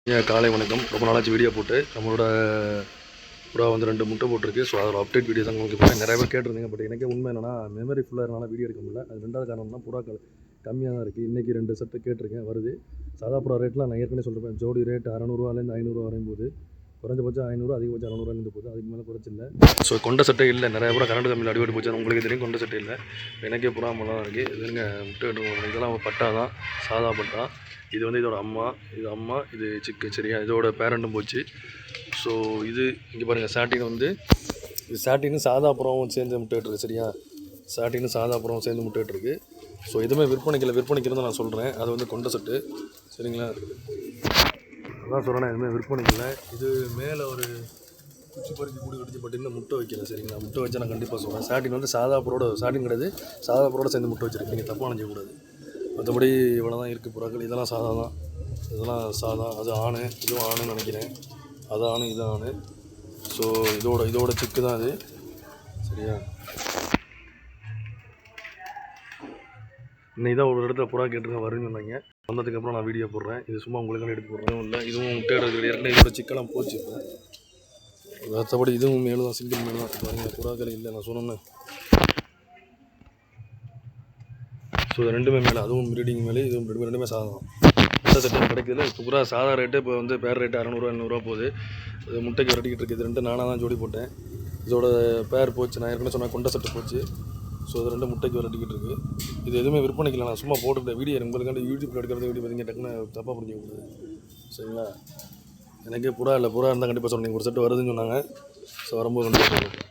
காலை வணக்கம். ரொம்ப நாளாச்சு வீடியோ போட்டு. நம்மளோட புறா வந்து 2 முட்டை போட்டிருக்கு. ஸோ அதோட அப்டேட் வீடியோ தான் உங்களுக்கு இப்போ நிறைய பேர் கேட்டிருந்தீங்க. பட் எனக்கே உண்மை என்னன்னா மெமரி ஃபுல்லாக இருந்தாலும் வீடியோ எடுக்க முடியல. அது 2வது காரணம்னா புறாக்கள் கம்மியாக தான் இருக்குது. இன்றைக்கி 2 செட்டு கேட்டிருக்கேன், வருது. சாதா புறா ரேட்லாம் நான் ஏற்கனவே சொல்லியிருப்பேன். ஜோடி ரேட் 600ரூவாலேருந்து 500 வரையும் போகுது. குறைஞ்சபட்சம் 500, அதிகபட்சம் 600 போகுது. அதுக்கு மேலே குறைச்சில்லை. ஸோ கொண்ட சட்டை இல்லை. நிறைய புறா கரண்ட் கம்மியில் அடிபட்டு போச்சு. உங்களுக்கு தெரியும், கொண்ட சட்டை இல்லை. எனக்கே புறா மலாம் இருக்குது. இதுங்க முட்டை எடுக்கணும். இதெல்லாம் பட்டா தான், சாதா பட்டா. இது வந்து இதோட அம்மா, இது சிக்கு. சரியா, இதோட பேரண்ட்டும் போச்சு. ஸோ இது இங்கே பாருங்கள், சாட்டின் வந்து இது சாட்டின்னு சாதா புறாவும் சேர்ந்து முட்டைட்டுருக்கு. சரியா, சாட்டின்னு சாதா புறாவும் சேர்ந்து முட்டைட்டுருக்கு. ஸோ எதுவுமே விற்பனைக்கிறது நான் சொல்கிறேன். அது வந்து கொண்ட செட்டு. சரிங்களா, அதான் சொல்கிறேன், எதுவுமே விற்பனைக்கில்லை. இது மேலே ஒரு குச்சி பறிச்சு கூடி கடிச்சு பட்டு இன்னும் முட்டை வைக்கல. சரிங்களா, முட்டை வச்சா நான் கண்டிப்பாக சொல்கிறேன். சாட்டின் வந்து சாதா புறோட சாட்டின் கிடையாது, சாதா புறோட சேர்ந்து முட்டை வச்சுருக்கு. நீங்கள் தப்பாக நினைக்கக்கூடாது. மற்றபடி இவ்வளோ தான் இருக்குது புறாக்கள். இதெல்லாம் சாதா தான், இதெல்லாம் சாதா. அது ஆணு, இதுவும் ஆணுன்னு நினைக்கிறேன். அது ஆணு, இது ஆணு. ஸோ இதோட சிக்கு தான் அது. சரியா, இன்னைக்கு தான் ஒரு இடத்துல புறா கேட்டுருங்க வருன்னு சொன்னாங்க. வந்ததுக்கப்புறம் நான் வீடியோ போடுறேன். இது சும்மா உங்களுக்கான எடுத்து போடுறதும் இல்லை. இதுவும் முட்டை எடுக்கிறது ஏற்கனவே இதோட சிக்கெல்லாம் போச்சு. மற்றபடி இதுவும் மேலும் தான், சிங்கிள் மேலும் தான். பாருங்கள், புறாக்கள் இல்லை நான் சொன்னேன்னு. ஸோ இது 2மே மேலே, அதுவும் ப்ரீடிங் மேலே, இதுவும் 2மே சாதம். முட்டை செட்டு கிடைக்குதுல. இப்போ புறா சாதா ரேட்டு இப்போ வந்து பேர் ரேட்டு 600, 700 போகுது. இது முட்டைக்கு வரட்டிக்கிட்டு இருக்குது. இது 2 நானாக தான் ஜோடி போட்டேன். இதோட பேர் போச்சு. நான் ஏற்கனவே சொன்னேன், கொண்ட செட்டு போச்சு. ஸோ இது 2 முட்டைக்கு வரட்டிக்கிட்டு இருக்குது. இது எதுவுமே விற்பனைக்கு நான் சும்மா போட்டுக்கிட்ட வீடியோ. உங்களுக்காண்டி யூடியூப்பில் எடுக்கிறது வீடியோ பார்த்தீங்க, டக்குன்னு தப்பாக புரிஞ்சிக்கக்கூடாது. சரிங்களா, எனக்கே புறா இல்லை. புறா இருந்தால் கண்டிப்பாக சொன்னீங்க. ஒரு செட்டு வருதுன்னு சொன்னாங்க. ஸோ வரும்போது வந்து